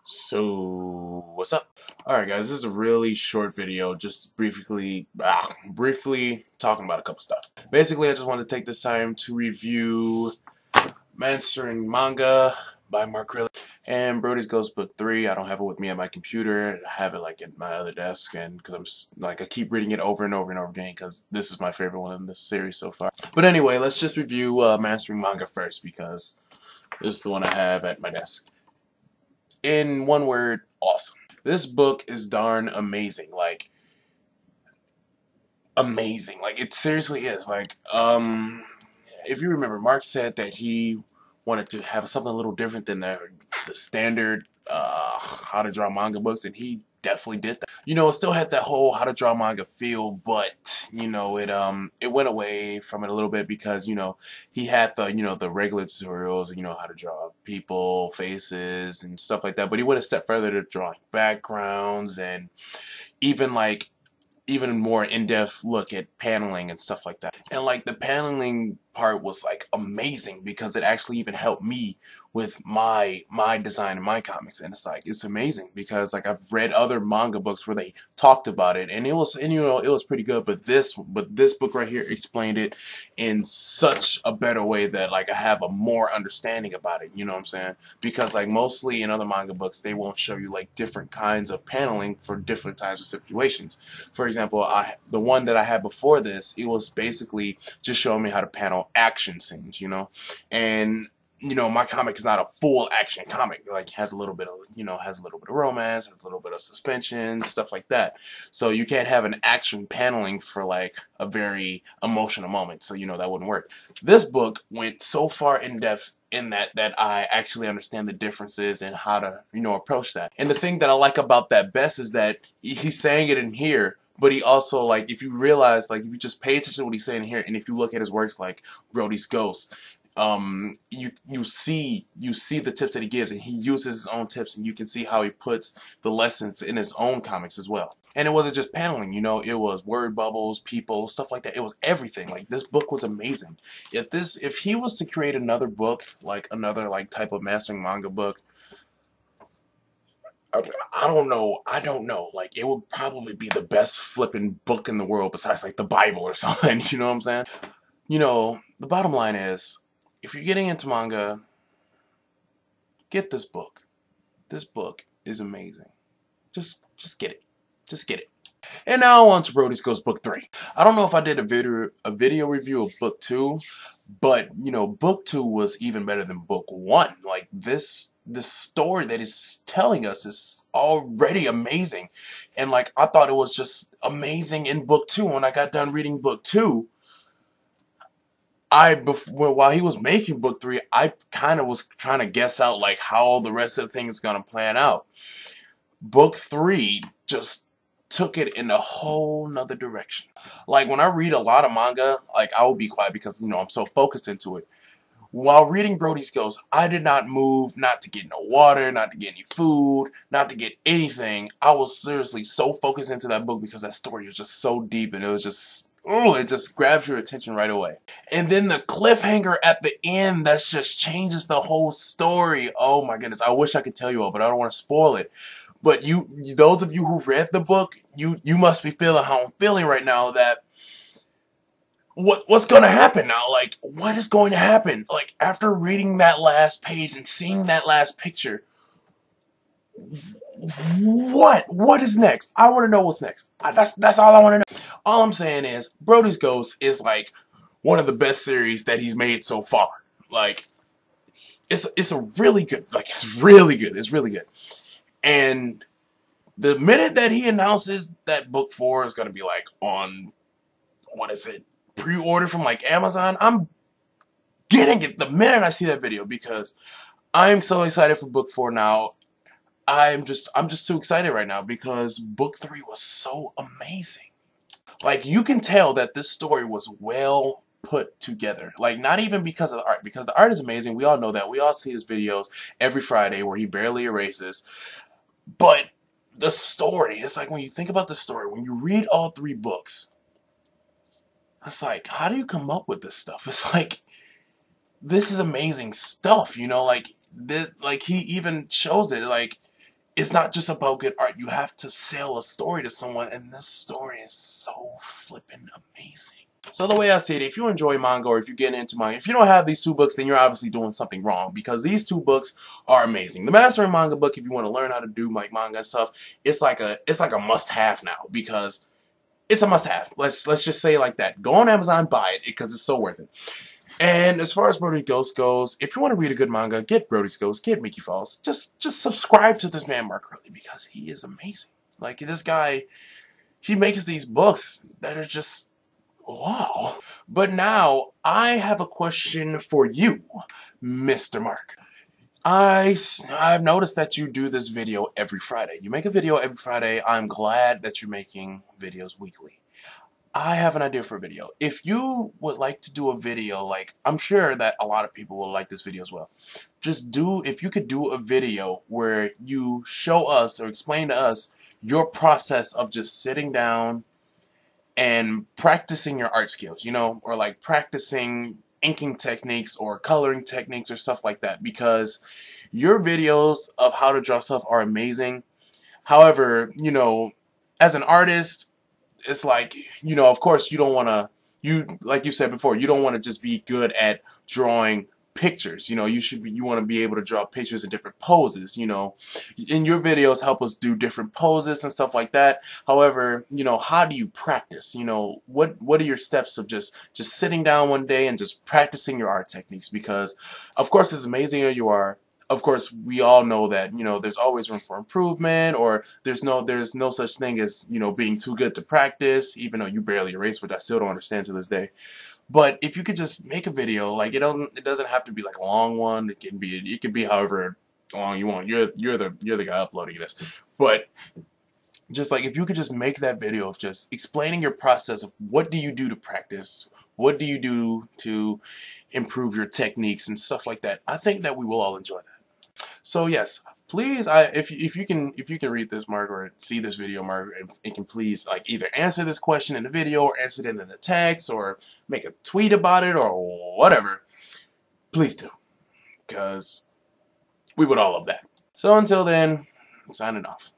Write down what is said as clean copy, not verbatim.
So, what's up? Alright guys, this is a really short video, just briefly talking about a couple stuff. Basically, I just wanted to take this time to review Mastering Manga by Mark Crilley and Brodys Ghost Book 3. I don't have it with me at my computer. I have it like at my other desk, and because I keep reading it over and over and over again because this is my favorite one in the series so far. But anyway, let's just review Mastering Manga first because this is the one I have at my desk. In one word, awesome. This book is darn amazing. Amazing. It seriously is. If you remember, Mark said that he wanted to have something a little different than the standard how to draw manga books, and he definitely did that. It still had that whole how to draw manga feel, but it went away from it a little bit because he had the regular tutorials, how to draw people, faces, and stuff like that. But he went a step further to drawing backgrounds and even more in-depth look at paneling and stuff like that. And the paneling part was amazing because it actually even helped me with my design and my comics. And it's amazing because I've read other manga books where they talked about it and it was pretty good, but this book right here explained it in such a better way that I have a more understanding about it, you know what I'm saying? Because mostly in other manga books they won't show you different kinds of paneling for different types of situations. For example, the one that I had before this, it was basically just showing me how to panel action scenes, and my comic is not a full action comic. It has a little bit of romance, has a little bit of suspension, stuff like that. So you can't have an action paneling for a very emotional moment. So that wouldn't work. This book went so far in depth in that I actually understand the differences and how to approach that. And the thing that I like about that best is that he's saying it in here, but he also, if you realize, if you just pay attention to what he's saying here, and if you look at his works like Brodys Ghost, you see the tips that he gives, and he uses his own tips, and you can see how he puts the lessons in his own comics as well. And it wasn't just paneling, it was word bubbles, people, stuff like that. It was everything. This book was amazing. If he was to create another book, another type of mastering manga book, I don't know. It would probably be the best flipping book in the world besides the Bible or something. You know what I'm saying? The bottom line is, if you're getting into manga, get this book. This book is amazing. Just get it. Just get it. And now on to Brodys Ghost Book 3. I don't know if I did a video review of Book 2, but Book 2 was even better than Book 1. The story that is telling us is already amazing, and I thought it was just amazing in Book 2. When I got done reading Book 2, while he was making Book 3, I kind of was trying to guess out how the rest of the thing is gonna plan out. Book 3 just took it in a whole nother direction. When I read a lot of manga, I will be quiet because I'm so focused into it. While reading Brodys Ghost, I did not move, not to get no water, not to get any food, not to get anything. I was seriously so focused into that book because that story was just so deep, and it was just, it just grabs your attention right away. And then the cliffhanger at the end, that just changes the whole story. Oh my goodness, I wish I could tell you all, but I don't want to spoil it. But those of you who read the book, you must be feeling how I'm feeling right now, that what's going to happen now? What is going to happen? After reading that last page and seeing that last picture, what is next? I want to know what's next. That's all I want to know. All I'm saying is Brodys Ghost is one of the best series that he's made so far. It's a really good, it's really good. It's really good. And the minute that he announces that Book 4 is going to be on, what is it, pre-order from Amazon, I'm getting it the minute I see that video because I'm so excited for Book 4 now. I'm just too excited right now because Book 3 was so amazing. You can tell that this story was well put together. Not even because of the art, because the art is amazing. We all know that. We all see his videos every Friday where he barely erases. But the story, it's when you think about the story, when you read all 3 books, it's how do you come up with this stuff? It's this is amazing stuff, this, he even shows it, it's not just about good art. You have to sell a story to someone, and this story is so flippin' amazing. So the way I see it, if you enjoy manga or if you get into manga, if you don't have these two books, then you're obviously doing something wrong, because these two books are amazing. The Mastering Manga book, if you want to learn how to do like manga and stuff, it's like a must-have now, because it's a must-have. Let's just say it like that. Go on Amazon, buy it, because it's so worth it. And as far as Brodys Ghost goes, if you want to read a good manga, get Brodys Ghost, get Mickey Falls. Just subscribe to this man, Mark Crilley, because he is amazing. Like, this guy, he makes these books that are just wow. But now, I have a question for you, Mr. Mark. I've noticed that you do this video every Friday. You make a video every Friday. I'm glad that you're making videos weekly. I have an idea for a video. If you would like to do a video, like, I'm sure that a lot of people will like this video as well. If you could do a video where you show us or explain to us your process of just sitting down and practicing your art skills, you know, or like practicing inking techniques or coloring techniques or stuff like that, because your videos of how to draw stuff are amazing. However, you know, as an artist, it's like, you know, of course you don't want to, like you said before, you don't want to just be good at drawing pictures. You know, you want to be able to draw pictures in different poses, you know. In your videos help us do different poses and stuff like that. However, you know, how do you practice? You know, what are your steps of just sitting down one day and just practicing your art techniques? Because of course, as amazing as you are, of course, we all know that, you know, there's always room for improvement, or there's no such thing as, you know, being too good to practice, even though you barely erase, which I still don't understand to this day. But if you could just make a video, like, it doesn't have to be like a long one. It can be however long you want. You're the guy uploading this. But just like, if you could just make that video of just explaining your process of what do you do to practice, what do you do to improve your techniques and stuff like that, I think that we will all enjoy that. So yes, please, if you can read this, Mark, or see this video, Mark, and can please like either answer this question in the video or answer it in the text or make a tweet about it or whatever, please do, because we would all love that. So until then, I'm signing off.